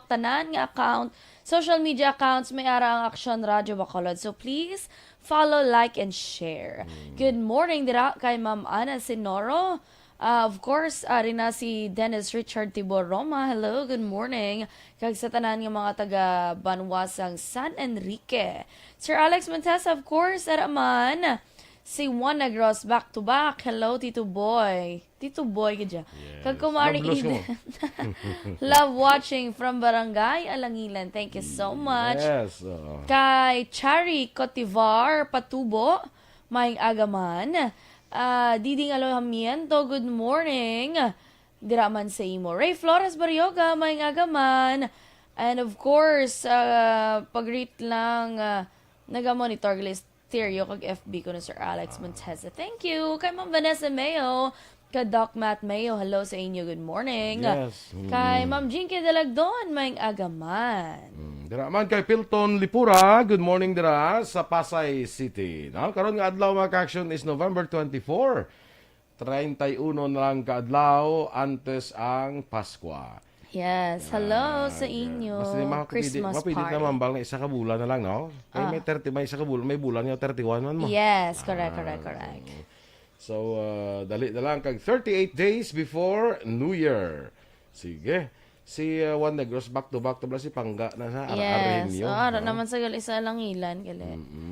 tanan nga account, social media accounts may ara ang Aksyon Radio Bacolod. So please follow, like, and share. Good morning dira kay Ma'am Ana Sinoro. Of course, rin na si Dennis Richard Tibor Roma. Hello, good morning. Kag sa tanan ng mga taga Banwasang San Enrique. Sir Alex Montesa, of course, araman. Si Juan Negros, back to back. Hello, Tito Boy. Tito Boy, kadya. Kag kumari Love Eden. Love watching from Barangay Alangilan. Thank you so much. Yes. Kay Chari Cotivar Patubo, maing agaman. Diding Alohamiento, good morning. Diraman sa imo. Ray Flores Baryoga, maing agaman. And of course, pag-rate lang, naga-monitor stereo kag FB ko na Sir Alex Montesa. Thank you. Kay Ma'am Vanessa Mayo, kay Doc Matt Mayo, hello sa inyo, good morning. Yes. Kay Ma'am Jinky Dalagdon, maing agaman. Dira man kay Pilton Lipura, good morning dira sa Pasay City. No? Karon nga adlaw mga ka-action is November 24. 31 na lang kaadlaw antes ang Pasko. Yes, hello sa inyo. Christmas mapilit party. naman bang na isa ka bulan na lang, no? Kaya may 30, may isa ka bulan, may bulan yung 31 man mo. Yes, correct. So, dali na lang kag 38 days before New Year. Sige. Si Juan Negros back to back si Pangga na sa Yes, Arenio. araw naman sa isa lang ilan.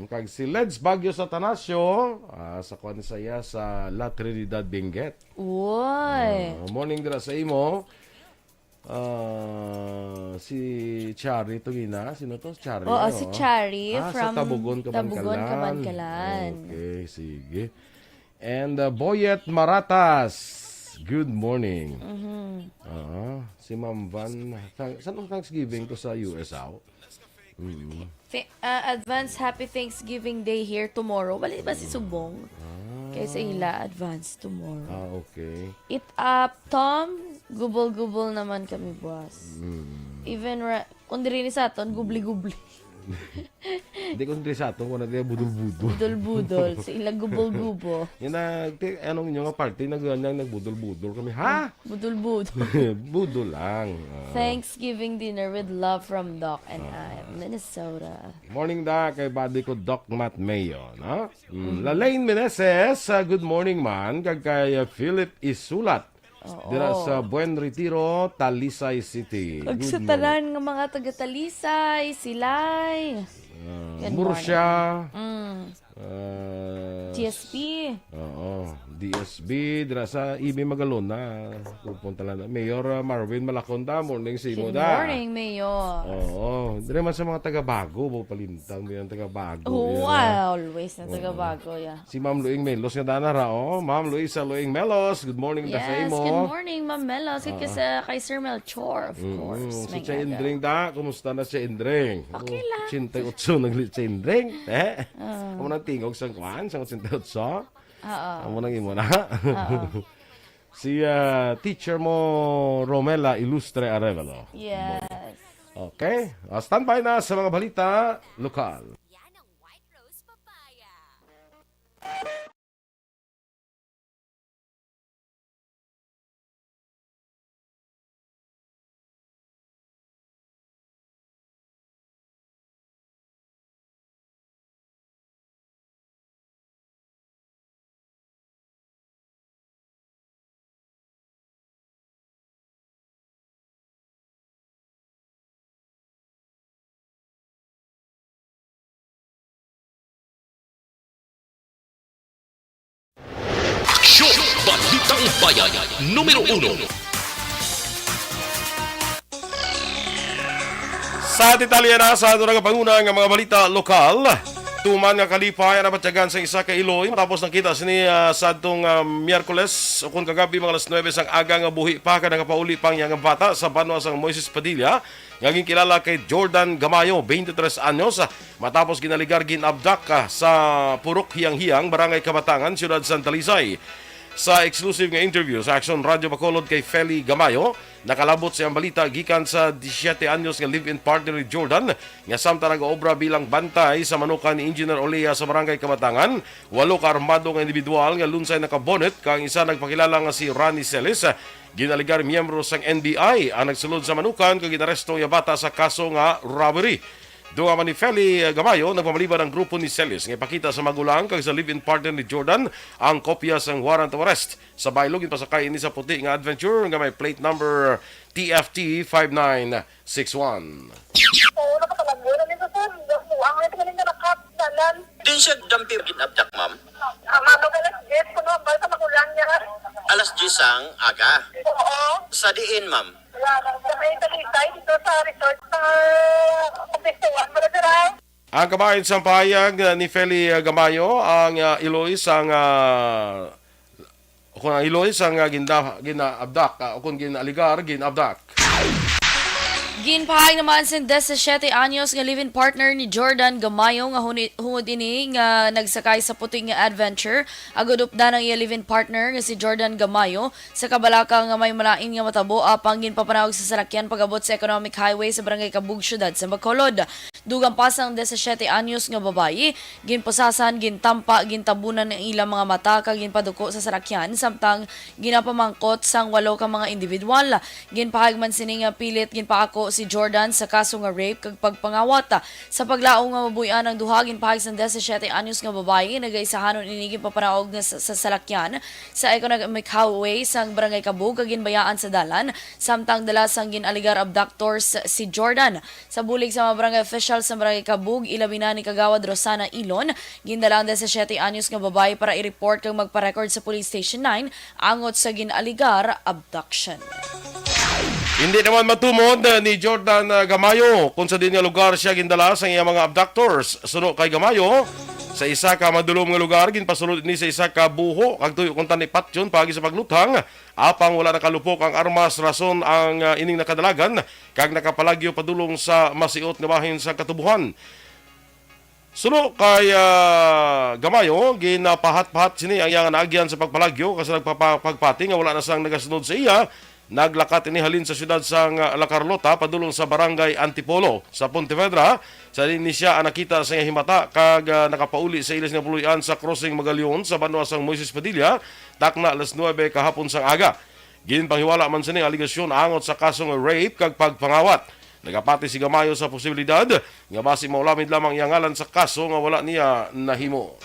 Kag si Leds Bagyo sa Tanasio, sa kwan saya sa La Trinidad Benguet. Uy. Morning dira sa imo. Si Chari Tugina, sino to? Chari. Oo, si Chari from sa Tabugon, Kabankalan. Okay, sige. And Boyet Maratas. Good morning. Si Ma'am Van, saan ang Thanksgiving to sa US out? Advance Happy Thanksgiving Day here tomorrow. Bali ba si Subong? Kaysa ila, advance tomorrow. Okay. Eat up, Tom. Gubol-gubol naman kami, boss. Even, kung diri ni sa aton, gubli-gubli. Hindi ko sa ato, kung natin budol-budol. Budol-budol. Sa ilang gubol-gubo. Yan na, anong inyo nga party, nagbudol-budol kami. Ha? Budol-budol. Budol lang. Thanksgiving dinner with love from Doc and I, Minnesota. Morning da kay buddy ko Doc Matt Mayo, no? Lalaine Meneses, good morning man, kag kay Philip Isulat. Dira sa Buen Retiro, Talisay City. Pag sa tanan ng mga taga-Talisay, Silay. Murcia. TSP. Oo. DSB, dira sa EB Magalon na pupunta lang. Mayor Marvin Malaconda, morning sa imo Good da. morning, Mayor. Oo. Dira man sa mga taga-Bago, palintang mo yung taga-Bago. Always na taga-bago, yeah. Si Ma'am Luing Melos nga dana ra, oh. Ma'am Luisa Luing Melos, good morning da sa Yes, imo. good morning, Ma'am Melos. Kay Sir Melchor, of course. Si May Cha aga. Indring da, kumusta na si Indring? Okay lang. 88 naglit si Indring. Amo nang tingog sa kwan, sa 88. Amo nang imo na. Si teacher mo Romela Ilustre Arevalo. Yes. Okay, standby na sa mga balita lokal. Yan ang White Rose Papaya. Aksyon! Balitang Bayan, numero 1. Sa detalye na sa ato panguna ng mga balita lokal, tuman nga kalipay na batyagan sa isa ka Iloy matapos nakita sini sa atong Miyerkules o kung kagabi mga alas 9 sang aga nga buhi pa ka nakapauli pang yang bata sa Banwasang Moises Padilla ngaging kilala kay Jordan Gamayo 23 anyos matapos ginaligar ginabdak sa Purok Hiyang-Hiyang Barangay Kabatangan Siyudad Santa Lisay. Sa exclusive nga interview sa Action Radio Bacolod kay Feli Gamayo, nakalabot siyang balita gikan sa 17 anyos nga live-in partner ni Jordan nga samtang nag-obra bilang bantay sa manukan ni Engineer Olea sa Barangay Kamatangan. 8 ka armado nga individual nga lunsay nakabonet kang isa nagpakilala nga si Ronnie Celis. Ginaligar miyembro sang NBI ang nagsulod sa manukan kag ginaresto nga bata sa kaso nga robbery. Dunga man ni Feli Gamayo, nagpamaliban ang grupo ni Celis nga ipakita sa magulang kag sa live-in partner ni Jordan ang kopya sang warrant of arrest. Sa baylog pasakay ini sa puti nga adventure nga may plate number TFT 5961. Oo, nakapalagbunan nito sir. Ang ito kanina nakapsalan. Din siya dampi ginabdak, ma'am. Mama ka lang, Jeff, kuno, basta magulang niya. Alas 10 ang aga. Oo. Sa diin, ma'am. Sa may talitay dito sa resort sa Kapistuan. Maladiray. Ang kabayan sa pahayag ni Feli Gamayo ang Ilois ang kung ang Ilois ang ginaabdak o kung ginaligar ginabdak. Ginpahayag naman sin 17 anyos nga live-in partner ni Jordan Gamayo nga hungod ini nga nagsakay sa puting nga adventure. Agud upda ng iya live-in partner nga si Jordan Gamayo sa kabalaka nga may malain nga matabo apang ginpapanawag sa salakyan pagabot sa economic highway sa Barangay Kabug, syudad sa Bacolod. Dugang pasang 17 anyos nga babayi, ginposasan, gintampa, gintabunan ng ilang mga mata kag ginpaduko sa salakyan samtang ginapamangkot sang 8 ka mga individual. Ginpahayag man sini nga pilit ginpaako si Jordan sa kaso nga rape kag pagpangawat. Sa paglaong nga mabuyan ang duha ginpahayag sang 17 anyos nga babayi nagaisahanon ini ginpapanaog nga sa salakyan sa economic highway sang Barangay Kabug kag ginbayaan sa dalan samtang dala sang ginaligar abductors si Jordan. Sa bulig sa mga barangay official sa Barangay Kabug, ilabi na ni Kagawad Rosana Ilon, gindala ang 17 anyos nga babayi para i-report kag magpa-record sa Police Station 9 angot sa ginaligar abduction. Hindi naman matumod ni Jordan Gamayo kung sa din nga lugar siya gindala sa iyang mga abductors. Suno kay Gamayo, sa isa ka madulom nga lugar ginpasulod ni sa isa ka buho kag tuyo kung tani patyon pagi sa pagluthang apang wala nakalupok ang armas rason ang ining nakadalagan kag nakapalagyo padulong sa masiot nga bahin sa katubuhan. Suno kay Gamayo, ginapahat-pahat sini ang iyang naagyan sa pagpalagyo kasi nagpapagpati nga wala na sang nagasunod sa iya. Naglakat ini halin sa siyudad sang La Carlota padulong sa Barangay Antipolo sa Pontevedra. Sa din siya ang nakita sa himata kag nakapauli sa ilas nga puluyan sa crossing Magalion sa banwa sang Moises Padilla takna alas 9 kahapon sang aga. Ginpanghiwala man sa aligasyon angot sa kasong rape kag pagpangawat. Nagapati si Gamayo sa posibilidad nga basi maulamid lamang iyang ngalan sa kaso nga wala niya nahimo.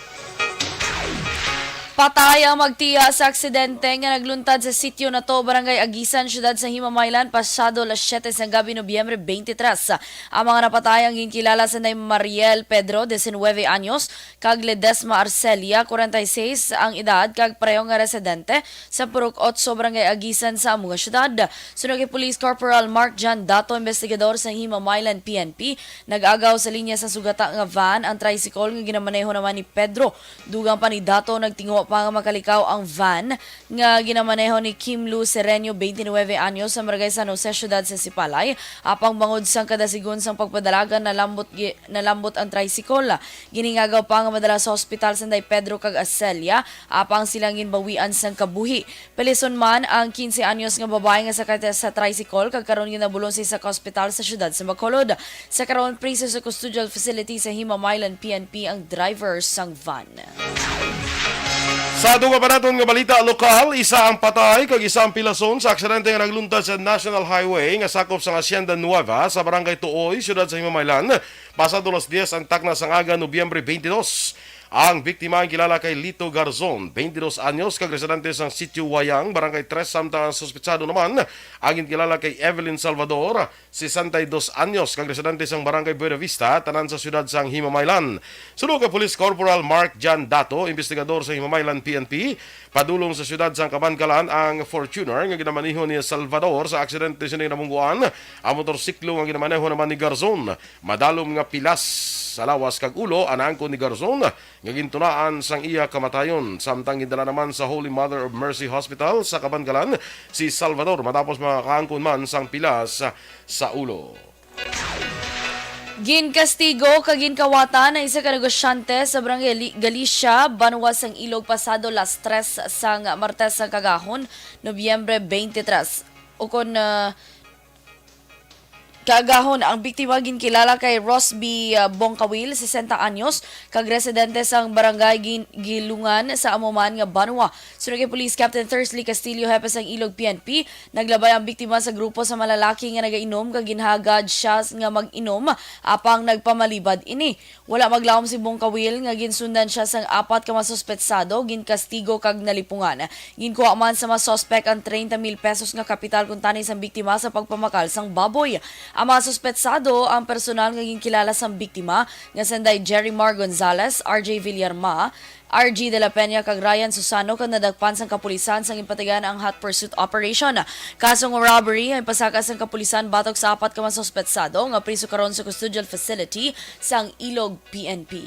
Patay ang magtiya sa aksidente nga nagluntad sa sitio na to, Barangay Agisan, syudad sa Himamaylan, pasado las 7 sa gabi, Nobyembre 23. Ang mga napatay ang ginkilala sa Nay Mariel Pedro, 19 anyos, kag Ledesma Arcelia, 46 ang edad, kag pareho nga residente sa Purok 8, Barangay Agisan sa among syudad. Sunod kay Police Corporal Mark John Dato, investigador sa Himamaylan PNP, nag-agaw sa linya sa sugata nga van ang tricycle nga ginamaneho naman ni Pedro. Dugang pa ni Dato nagtingo pa nga makalikaw ang van nga ginamaneho ni Kim Lu Sereño, 29 anyos, sa Barangay San Jose, syudad sa Sipalay. Apang bangod sang kadasigon sang pagpadalagan nalambot ang tricycle. Giningagaw pa nga madala sa hospital sa Day Pedro kag Arcelia apang silang ginbawian sang kabuhi. Pelison man ang 15 anyos nga babae nga sakay sa tricycle kag karon ginabulon sa hospital sa syudad sa Bacolod. Sa karon preso sa custodial facility sa Himamaylan PNP ang driver sang van. Sa duga pa naton nga balita lokal, isa ang patay kag isa ang pilason sa aksidente nga nagluntad sa National Highway nga sakop sa Hacienda Nueva sa Barangay Tuoy, siyudad sa Himamaylan. Pasado las 10 ang takna sang aga, Nobyembre 22. Ang biktima ang kilala kay Lito Garzon, 22 anyos, kag residente sang Sitio Wayang, Barangay 3, samtang suspetsado naman ang kilala kay Evelyn Salvador, 62 anyos, kag residente sang Barangay Buena Vista, tanan sa siyudad sang Himamaylan. Sunod kay Police Corporal Mark John Dato, investigador sa Himamaylan PNP, padulong sa siyudad sang Kabankalan ang Fortuner nga ginamaneho ni Salvador sa aksidente sining namungguan. Ang motorsiklo nga ginamaneho naman ni Garzon, madalom nga pilas sa lawas kag ulo anangko ni Garzon nga gintunaan sang iya kamatayon, samtang gindala naman sa Holy Mother of Mercy Hospital sa Kabankalan si Salvador matapos makakaangkon man sang pilas sa ulo. Ginkastigo kaginkawatan na isa ka negosyante sa Barangay Galicia, Banuas ang Ilog pasado las 3 sang Martes sa kagahon, Nobyembre 23. Ukon kagahon ang biktima ginkilala kay Rosby Bongkawil, 60 anyos, kag residente sang barangay Gilungan sa Amuman nga Banwa. Sunod kay Police Captain Thursley Castillo, hepe sang Ilog PNP, naglabay ang biktima sa grupo sa malalaki nga nagainom kag ginhagad siya nga mag-inom apang nagpamalibad ini. Wala maglawom si Bongkawil nga ginsundan siya sang 4 ka masuspetsado, ginkastigo kag nalipungan. Ginkuha man sa mga suspect ang 30,000 pesos nga kapital kung tanay sang biktima sa pagpamakal sang baboy. Ang mga suspetsado ang personal nga ginkilala sang biktima nga sanday Jerry Mar Gonzalez, RJ Villarma, RG de la Peña kag Ryan Susano kag nadagpan sang kapulisan sang impatigan ang hot pursuit operation. Kasong robbery ay pasakas sang kapulisan batok sa 4 ka mga suspetsado nga priso karon sa custodial facility sang Ilog PNP.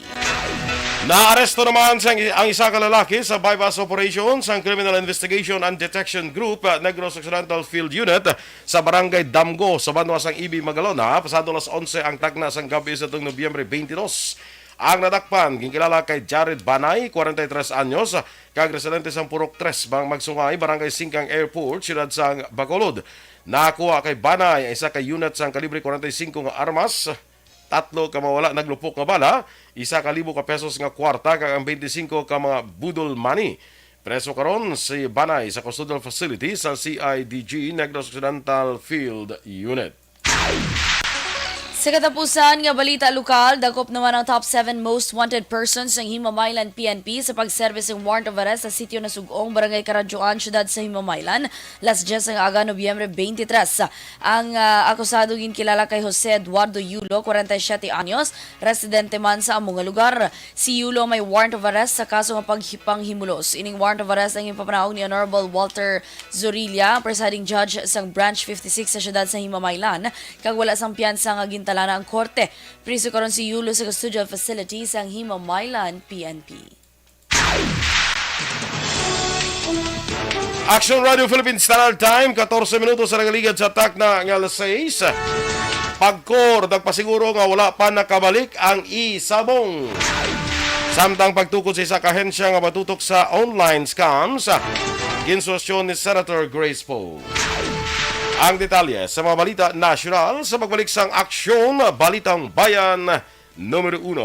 Naaresto naman ang isa ka lalaki sa bypass operation sa Criminal Investigation and Detection Group Negros Occidental Field Unit sa Barangay Damgo sa Banwa sang Ibi, Magalona. Pasado las 11 ang tagna sang gabi sa tuong Nobyembre 22. Ang nadakpan, ginkilala kay Jared Banay, 43 anyos, kag residente sang Purok 3, Bang Magsungay, Barangay Singkang Airport, siyudad sang Bacolod. Nakakuha kay Banay ang isa ka unit sang kalibre 45 nga armas, 3 ka mawala naglupok nga bala, 1,000 ka pesos nga kwarta, kag ang 25 ka mga budol money. Preso karon si Banay sa custodial facility sa CIDG Negros Occidental Field Unit. Sa katapusan nga balita lokal, dakop naman ang top 7 most wanted persons ng Himamaylan PNP sa pag-service ng warrant of arrest sa sitio na Sugong, Barangay Karadyoan, syudad sa Himamaylan, las 10 ng aga, Nobyembre 23. Ang akusado ginkilala kay Jose Eduardo Yulo, 47 anyos, residente man sa among lugar. Si Yulo may warrant of arrest sa kaso ng paghipanghimulos. Ining warrant of arrest ang ipapanahon ni Honorable Walter Zorilla, presiding judge sa Branch 56 sa syudad sa Himamaylan, kag wala sang piyansa nga gintalana ang korte. Priso karon si Yulo sa custodial facility sa Himamaylan PNP. Action Radio Philippines Standard Time, 14 minutos sa nagaligad sa atak na ng alas 6. Pagkor, nagpasiguro nga wala pa nakabalik ang isabong. Samtang pagtukod sa isa kahensya nga matutok sa online scams, ginsusyon ni Senator Grace Poe. Ang detalye sa mga balita nasyonal sa pagbalik sang aksyon, Balitang Bayan numero 1.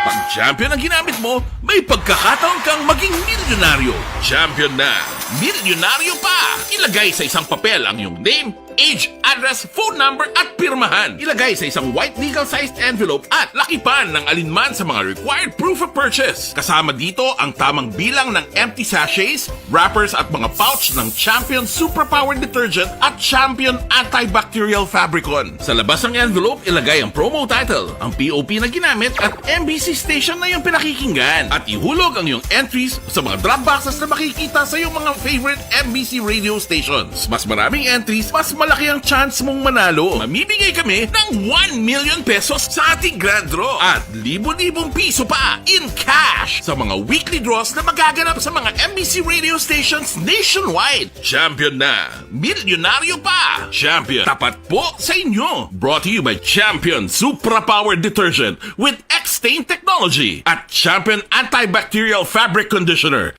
Pag champion ang ginamit mo, may pagkakataon kang maging milyonaryo. Champion na, milyonaryo pa! Ilagay sa isang papel ang iyong name, age, address, phone number at pirmahan. Ilagay sa isang white legal-sized envelope at lakipan ng alinman sa mga required proof of purchase. Kasama dito ang tamang bilang ng empty sachets, wrappers at mga pouch ng Champion Superpower Detergent at Champion Antibacterial Fabricon. Sa labas ng envelope, ilagay ang promo title, ang POP na ginamit at MBC station na yung pinakikinggan. At ihulog ang iyong entries sa mga drop boxes na makikita sa iyong mga favorite MBC radio stations. Mas maraming entries, mas malaki ang chance mong manalo. Mamimigay kami ng 1 million pesos sa ating grand draw at libo-libong piso pa in cash sa mga weekly draws na magaganap sa mga MBC radio stations nationwide. Champion na, milyonaryo pa. Champion, tapat po sa inyo. Brought to you by Champion Superpower Detergent with X-Stain Technology at Champion Antibacterial Fabric Conditioner.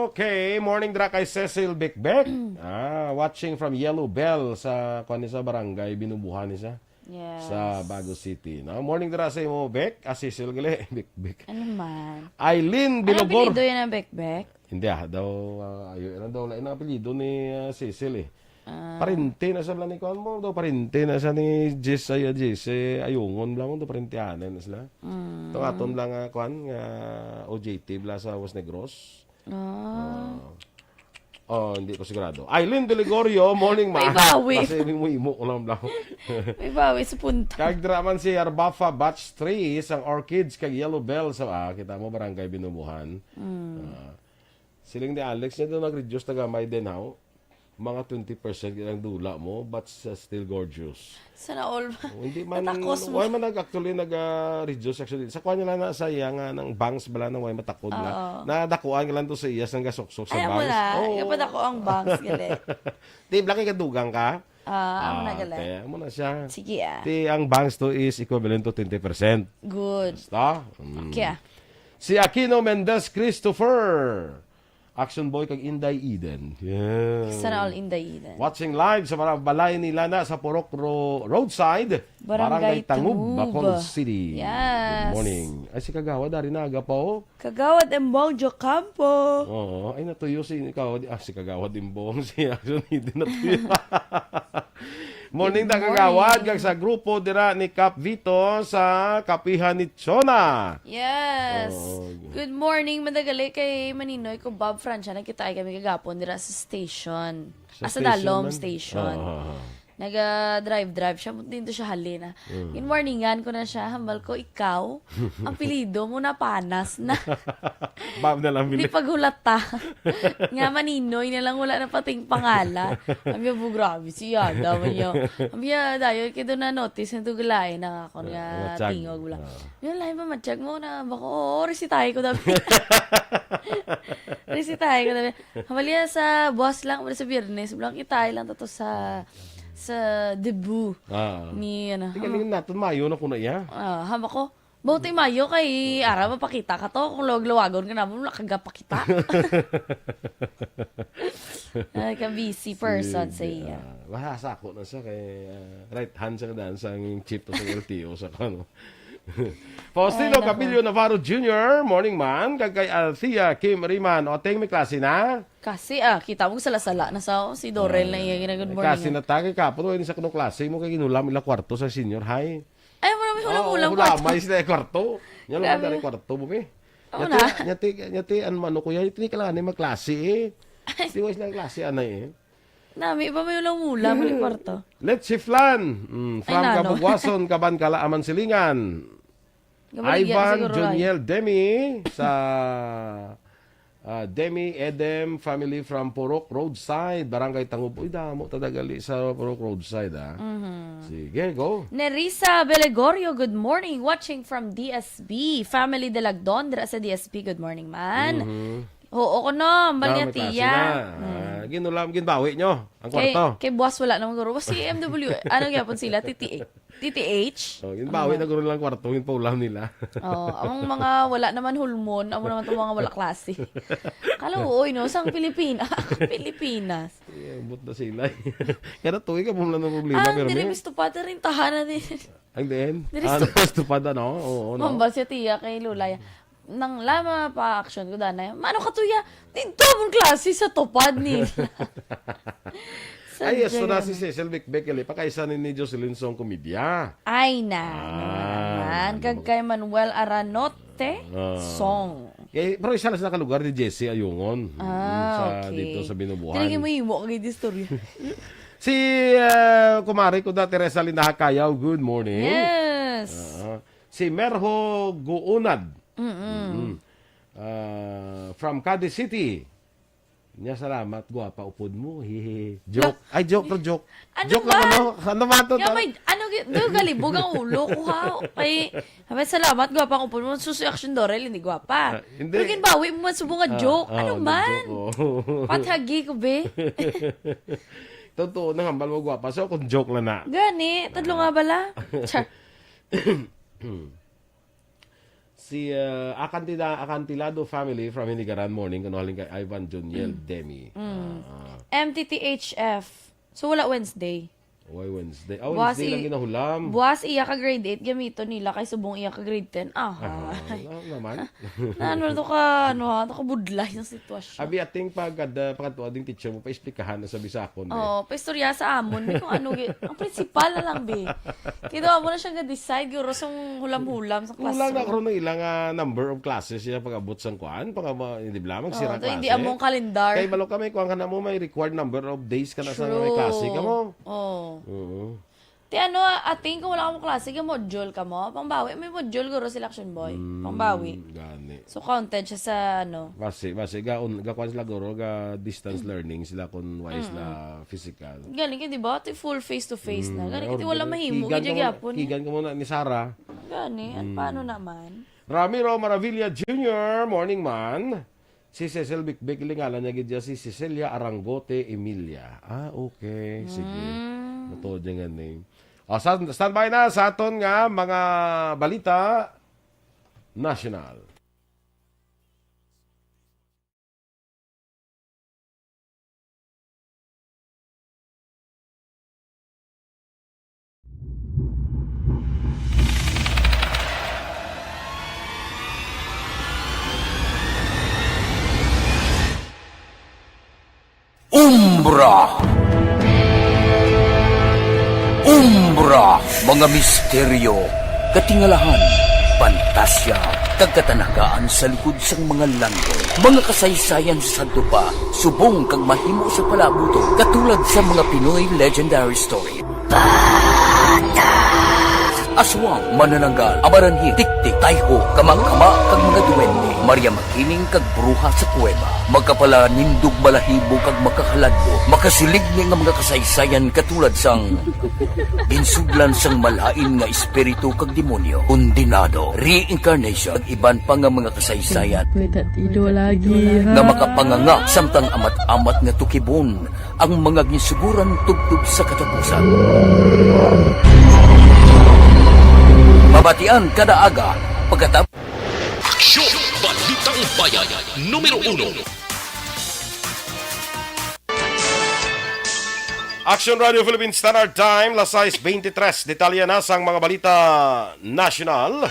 Okay, morning dra kay Cecil Bikbek. Watching from Yellow Bell sa kanisa barangay binubuhan niya Yes. sa Bago City. No? Morning dra sa imo Bek, Cecil gali Bikbek. Ano man? Aileen Ano Bilogor. apelido yan ang Bekbek? Hindi daw ayo daw lain ang apelyido ni Cecil eh. Parinte na sa ni kon mo daw parinte na sa ni Jess ay Jess ayungon lang do parinteanan na sila. To aton lang kwan nga OJT bla sa Was Negros. Hindi ko sigurado. Aileen Deligorio, morning ma. May bawi. Kasi mo imo ko lang lang. May bawi sa punta. Kag draman si Arbafa Batch 3 sang Orchids kag Yellow Bell sa kita mo barangay Binubuhan. Siling ni Alex niya doon nag-reduce taga may din how. mga 20% ang dula mo, but still gorgeous. Sana all. Hindi man, Natakos mo. why man actually nag-reduce actually. Sa kuha nila na sa iya nga, ng bangs bala na why matakod na. Nadakuan lang to sa iya, sang gasuksok sa Ay, mo bangs. na. Oo. Kapag ako ang bangs, gali. Di, blaki ka dugang ka? Amo na gali. Kaya mo na siya. Sige Di, ang bangs to is equivalent to 20%. Good. Basta? Okay Si Aquino Mendez Christopher. Action boy kag Inday Eden. Yeah. Sana all in the Eden. Watching live sa balay nila na sa Purok Roadside, Barangay Tangub, Tangub. Bacolod City. Yes. Good morning. Ay, si Kagawa, dari na aga pa, oh. Kagawad Embong Campo. Oo. Ay, natuyo si Kagawa. Si Kagawa Dimbong. Si Action Eden natuyo. Morning na Kagawad. Kag sa grupo dira ni Cap Vito sa Kapihan ni Chona. Yes. Oh. Good morning, madagali kay Maninoy ko Bob Francia. Nakita kami kagapon dira sa station. Sa Dalom man? Station. Oo. Nag-drive siya. Dito siya halina. In morningan ko na siya. Hambal ko, ikaw, ang pilido mo na panas na. Bob na lang Hindi bili. paghulata. Nga Maninoy na lang wala na pating pangala. Amya po grabe siya. Dami niyo. Amya dayo kaya na notice na tugulay na ako nga matsyag. tingog wala. Yun lang ba matsyag mo na bako resitay ko dabi. Resitay ko dabi. Hamaliya sa boss lang sa Biyernes. Bilang itay lang to sa debut ni ano. Tingnan natin, mayo na ko na iya. Hama ko. Buti mayo kay ara mapakita ka to kung lawag-lawagon ka na mo nakagapakita. Ay ka busy person sa iya. Bahasa ako na siya kay right hand sa kadan sa chip to sa LTO sa kano. Faustino Capillo Navarro Jr., morning man, kag kay Althea Kim Riman, o ting may klase na. Kasi kita mo sala-sala na sa si Dorel na iya good morning. Kasi natagay ka, pero sa kanong klase mo kay ginulam ila kwarto sa senior high. Ay marami ulam-ulam wala, ko. may sila kwarto. Yan lang Grabe. dari kwarto mo, be. Oo na. Nyati, ano kuya, ito ni kailangan ni magklase eh. Di was lang klase, anay eh. Nami iba may ulam-ulam ni kwarto. Let's si Flan, from Ay, nano. Kabugwason, Kabankala, Amansilingan. Gabaligyan Ivan siguro, ay. Joniel Demi sa Demi Edem family from Purok Roadside, Barangay Tangub. Uy, damo tadagali sa Purok Roadside, ah. Sige, go. Nerissa Belegorio, good morning. Watching from DSB. Family de Lagdon, dira sa DSB. Good morning, man. Oo ko no, May banya klase tiya. na. Ginulam, ginbawi nyo ang kwarto. Kay boss wala namang guro. Si MW, ano gyapon sila? TTH? Oh, ginbawi na guro lang kwarto, ginpaulam nila. Oh, ang mga wala naman hulmon, amo naman itong mga wala klase. Kala uoy no, sang Pilipinas. Pilipinas. But na sila. Kaya tuwi ka pumula ng problema. Ah, pero hindi may- gusto pa rin tahanan din. Ang din. Diri Ano, stupad ano? Oo, no? Mambal siya tiya kay Lulay. Nang lama pa action ko dana. Mano ka tuya? Dito mong klase sa tupad ni. Ay, yes, so na si Cecil Becbecele, pakaisa ni Jocelyn Song komedya. Ay na. Naman. Kag kay Manuel Aranote song. Eh, pero isa na sa nakalugar ni Jesse Ayungon. Sa, Okay. dito sa Binubuhan. Tinigin mo imo kay distorya. Si kumari ko da Teresa Linda Hakayaw, good morning. Yes. Si Merho Guunad. From Cadiz City. Nya salamat, guwapa upod mo. Hehe. Joke. Ay, joke to joke. Ano Joke ba? lang ano? Ano ba to? Nga may, do galibog ang ulo ko ha. Kay, salamat, gwapa ko po mo. Susi action Dorel, hindi gwapa. Hindi. Pero kinbawi mo man subong nga joke. Ano man? Joke, oh. Pathagi ko, be. Totoo na hambal mo guwapa. So, kung joke lang na. Gani, tadlo nga bala. Char. Si Acantilado family from Hinigaran morning kanuhaling kay Ivan Joniel Demi. MTTHF. So, wala Wednesday. Why Wednesday? Buwas Wednesday lang ginahulam. Buwas iya ka grade 8, gamito nila kay subong iya ka grade 10. Ano naman? Ano to ka, budlay ng sitwasyon. Abi ating pagkatuwa ding teacher mo, pa-explikahan na sabi sa akon. Oh, paistorya sa amon. May kung ano, ang principal na lang, be. Kaya mo na siya nga-decide, guro sa hulam-hulam sa Kulang na classroom. karoon ng ilang number of classes siya pag-abot sa kuan, hindi blamang Oh, sirang to, klase. hindi among kalendar. Kay malo kami, kuhan ka na mo, may required number of days ka na sa may klase ka mo. Oh. Oo. Ti ano, ating kung wala ka mo klase, module ka mo. Pangbawi, may module guro si Action Boy. Pangbawi. Gani. So, counted siya sa ano. Base gakuan sila guro ga distance learning sila kun wise na physical. Galing ka, di ba? Ito full face-to-face na. Galing ka, wala mahimo. Gijag-yapon. Higan ka muna ni Sarah. Gani, paano naman? Ramiro Maravilla Jr., morning man. Si Cecil Bikbik, lingalan niya gidya si Cecilia Arangote Emilia. Okay. Sige. Matod niya nga name. Standby na sa aton nga mga balita national. Umbra! Umbra! Mga misteryo, katingalahan, pantasya, kagkatanagaan sa likod sang mga lando. Mga kasaysayan sa dupa, subong kag mahimo sa palabuto, katulad sa mga Pinoy legendary story. Aswang, manananggal, amaranhi, tiktik, tayho, kamang-kama, kag mga duwende, Maria Makining kag bruha sa kuweba, magkapala nindog balahibo kag makahaladlo, makasilig ni nga mga kasaysayan katulad sang ginsudlan sang malain nga espiritu kag demonyo, kondinado, reincarnation, kag iban pa nga mga kasaysayan May tatido lagi, ha? nga makapanganga samtang amat-amat nga tukibon ang mga ginsuguran tugtog sa katapusan. Mabatian kada aga pagkatapos Aksyon! Balitang Bayan, numero 1. Action Radio Philippines Standard Time, las 6:23. Detalye na sang mga balita national.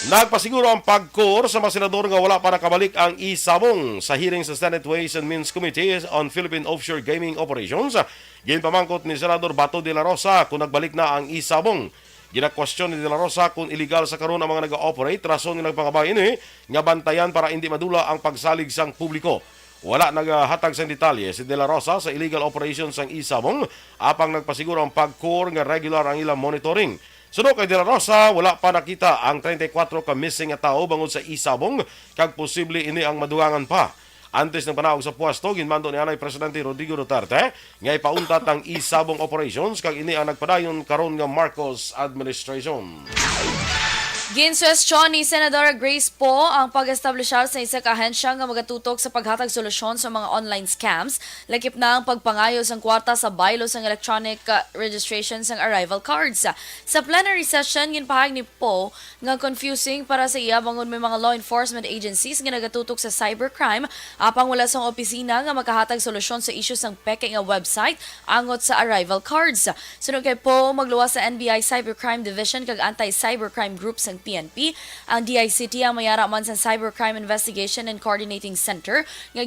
Nagpasiguro ang pagkor sa mga senador nga wala pa nakabalik ang isabong sa hearing sa Senate Ways and Means Committee on Philippine Offshore Gaming Operations. Ginpamangkot ni Senador Bato de la Rosa kung nagbalik na ang isabong. Ginakwestiyon ni De La Rosa kung illegal sa karon ang mga nag-ooperate, rason nga nagpangabay ini nga bantayan para hindi madula ang pagsalig sang publiko. Wala naghatag sang detalye si De La Rosa sa illegal operations sang isabong, apang nagpasiguro ang pagkor nga regular ang ilang monitoring. Suno kay De La Rosa, wala pa nakita ang 34 ka missing nga tao bangod sa isabong, kag posible ini ang madugangan pa. Antes ng panahog sa puesto, ginmando ni Anay Presidente Rodrigo Duterte nga ipauntat ang isabong operations kag ini ang nagpadayon karon nga Marcos administration. Ginsuwestyon ni Senadora Grace Poe ang pag-establishar sa isa ka ahensya nga magatutok sa paghatag solusyon sa mga online scams, lakip na ang pagpangayo sang kwarta sa baylo sang electronic registration sang arrival cards. Sa plenary session, ginpahag ni Poe nga confusing para sa iya bangon may mga law enforcement agencies nga nagatutok sa cybercrime, apang wala sang opisina nga makahatag solusyon sa issue sang peke nga website angot sa arrival cards. Sunod kay Poe, magluwas sa NBI Cybercrime Division kag Anti-Cybercrime Group sang PNP, ang DICT ang mayara man sa Cybercrime Investigation and Coordinating Center nga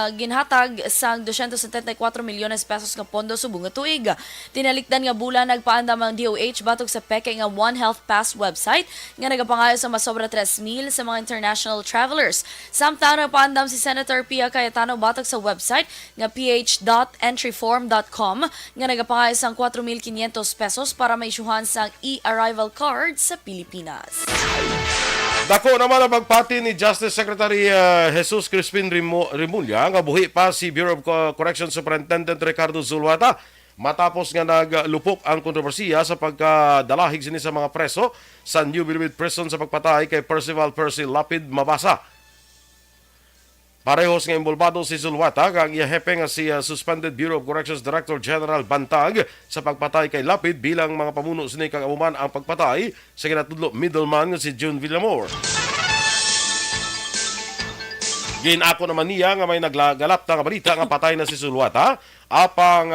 ginhatag sang 274 milyones pesos nga pondo subong nga tuig. Tinalikdan nga bulan nagpaandam ang DOH batok sa peke nga One Health Pass website nga nagapangayo sa masobra 3,000 sa mga international travelers. Samtang nagpaandam si Senator Pia Cayetano batok sa website nga ph.entryform.com nga nagapangayo sang 4,500 pesos para maisyuhan sang e-arrival card sa Pilipinas. Dako naman ang pagpati ni Justice Secretary Jesus Crispin Rimulya nga buhi pa si Bureau of Corrections Superintendent Ricardo Zulueta matapos nga naglupok ang kontrobersiya sa pagkadalahig sini sa mga preso sa New Bilibid Prison sa pagpatay kay Percival Percy Lapid Mabasa. Parehos nga involvado si Zulueta kang iyahepe nga si Suspended Bureau of Corrections Director General Bantag sa pagpatay kay Lapid bilang mga pamuno sini kang amuman ang pagpatay sa kinatudlo middleman nga si June Villamor. Ginako naman niya nga may naglagalap na balita nga patay na si Zulueta apang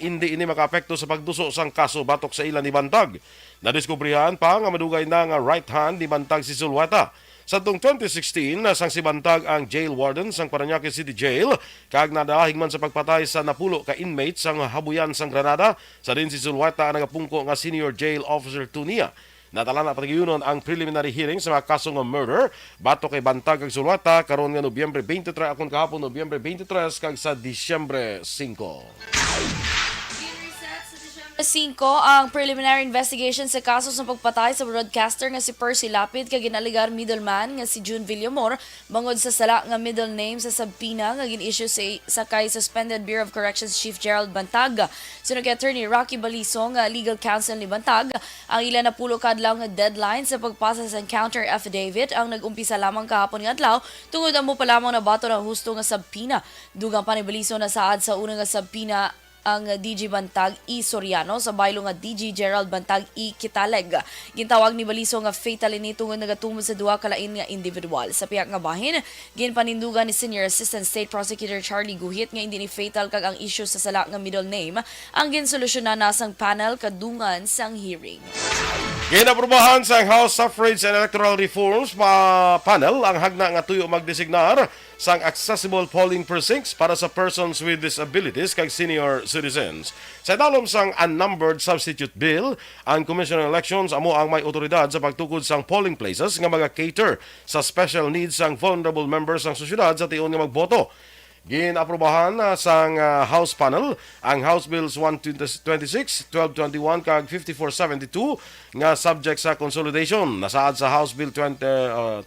hindi ini makaapekto sa pagduso sang kaso batok sa ilan ni Bantag. Nadiskubrihan pa nga madugay na nga right hand ni Bantag si Zulueta. Sa 2016, sang si Bantag ang jail warden sang Parañaque City Jail, kag nadalahig man sa pagpatay sa napulo ka inmate sang Habuyan sang Granada, sa din si Zulueta ang nagapungko nga senior jail officer Tunia. Natala na patagiyunon ang preliminary hearing sa mga kaso nga murder, bato kay Bantag kag Zulueta karon nga Nobyembre 23 akon kahapon Nobyembre 23 kag sa Disyembre 5. 5 ang preliminary investigation sa kaso sa pagpatay sa broadcaster nga si Percy Lapid kag ginaligar middleman nga si June Villamor bangod sa sala nga middle name sa subpoena nga gin-issue sa kay suspended Bureau of Corrections Chief Gerald Bantag. Sunod kay Attorney Rocky Balisong, legal counsel ni Bantag, ang ilan na pulo kadlaw nga deadline sa pagpasa sa counter affidavit ang nag-umpisa lamang kahapon nga adlaw tungod amo pa lamang na bato ng husto nga subpoena. Dugang pa ni Balisong na saad sa unang nga subpoena ang DG Bantag E. Soriano sa baylo nga DG Gerald Bantag E. Kitaleg. Gintawag ni Baliso nga fatal ini tungod nagatumod sa duha ka lain nga individual. Sa piyak nga bahin, ginpanindugan ni Senior Assistant State Prosecutor Charlie Guhit nga hindi ni fatal kag ang issue sa sala nga middle name ang ginsolusyonan na sang panel kadungan sang hearing. Ginaprubahan sa House Suffrage and Electoral Reforms panel ang hagna nga tuyo magdesignar sang accessible polling precincts para sa persons with disabilities kag senior citizens. Sa dalom sang unnumbered substitute bill, ang Commission on Elections amo ang may otoridad sa pagtukod sang polling places nga mag-cater sa special needs sang vulnerable members sang sosyedad sa tiyon nga magboto. Ginaprobahan sang House panel ang House Bills 126, 1221 kag 5472 nga subject sa consolidation. Nasaad sa House Bill 1221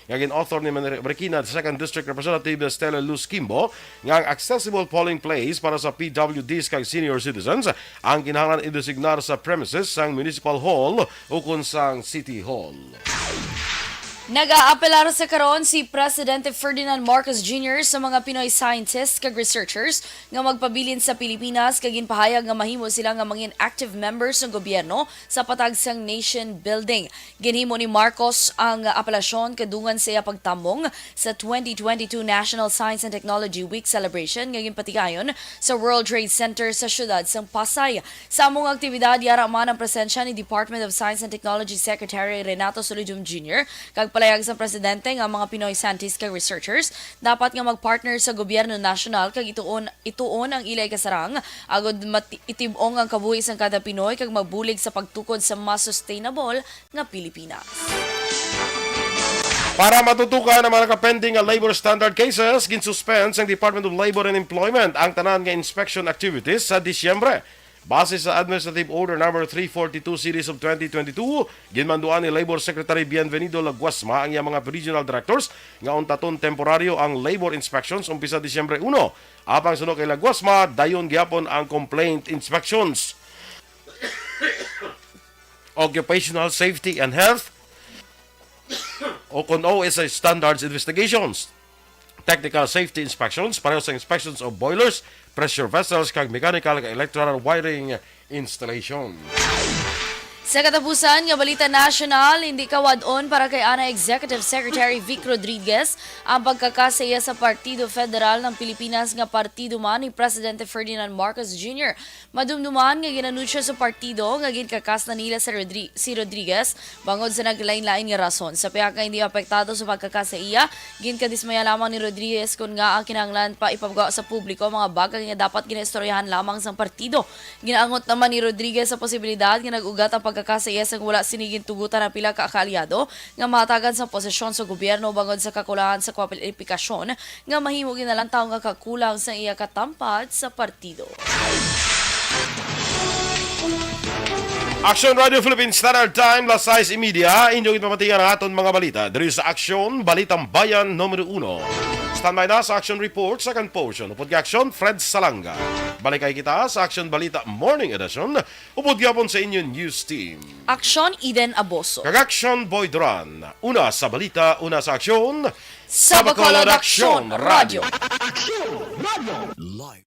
nga gin-author ni Marikina 2nd District Representative Stella Luz Kimbo nga ang accessible polling place para sa PWDs kag senior citizens ang kinahanglan i-designar sa premises sang Municipal Hall ukon sang City Hall. Nag-aapelar sa karon si Presidente Ferdinand Marcos Jr. sa mga Pinoy scientists kag researchers nga magpabilin sa Pilipinas kag ginpahayag nga mahimo sila nga mangin active members ng gobyerno sa patag sang nation building. Ginhimo ni Marcos ang apelasyon kadungan sa iya pagtambong sa 2022 National Science and Technology Week celebration nga ginpatigayon sa World Trade Center sa syudad sang Pasay. Sa among aktibidad yara man ang presensya ni Department of Science and Technology Secretary Renato Solidum Jr. kag palayag sa presidente nga mga Pinoy scientists kag researchers dapat nga magpartner sa gobyerno nasyonal kag ituon ang ilay kasarang agod itibong ang kabuhi sang kada Pinoy kag mabulig sa pagtukod sa mas sustainable nga Pilipinas. Para matutukan ang mga pending labor standard cases, ginsuspend sa Department of Labor and Employment ang tanan nga inspection activities sa Disyembre. Base sa Administrative Order No. 342 Series of 2022, ginmanduan ni Labor Secretary Bienvenido Laguasma ang iyang mga regional directors nga untaton temporaryo ang labor inspections umpisa Disyembre 1. Apang sunod kay Laguasma, dayon gyapon ang complaint inspections. Occupational Safety and Health o kung OSA Standards Investigations. Technical safety inspections, pareho sa inspections of boilers, pressure vessels, kag mechanical kag electrical wiring installation. Sa katapusan nga balita national, hindi kawadon para kay Ana Executive Secretary Vic Rodriguez ang pagkakasaya sa Partido Federal ng Pilipinas nga partido man ni Presidente Ferdinand Marcos Jr. Madumduman nga ginanunsyo sa partido nga ginkakas na nila si Rodriguez bangod sa naglain-lain nga rason. Sa piyak nga hindi apektado sa pagkakasaya, ginkadismaya lamang ni Rodriguez kung nga ang kinahanglan pa ipabagawa sa publiko mga bagay nga dapat ginaistoryahan lamang sa partido. Ginaangot naman ni Rodriguez sa posibilidad nga nag-ugat ang pagkakasaya sang wala siniging tugutan ng pila ka kaalyado nga matagan sa posisyon sa gobyerno bangod sa kakulangan sa kwalifikasyon nga mahimo ginalantaw nga kakulang sa iya katampad sa partido. Action Radio Philippines Standard Time, las 6:30. Inyong ipapatigan ang aton mga balita. Diri sa Action, Balitang Bayan numero 1. Standby na sa Action Report, second portion. Upod Action, Fred Salanga. Balikay kita sa Action Balita Morning Edition. Upod gyapon sa inyong news team. Aksyon Eden Aboso. Kag Action Boy Duran. Una sa balita, una sa aksyon. Sa Bacolod Aksyon Radio. Live.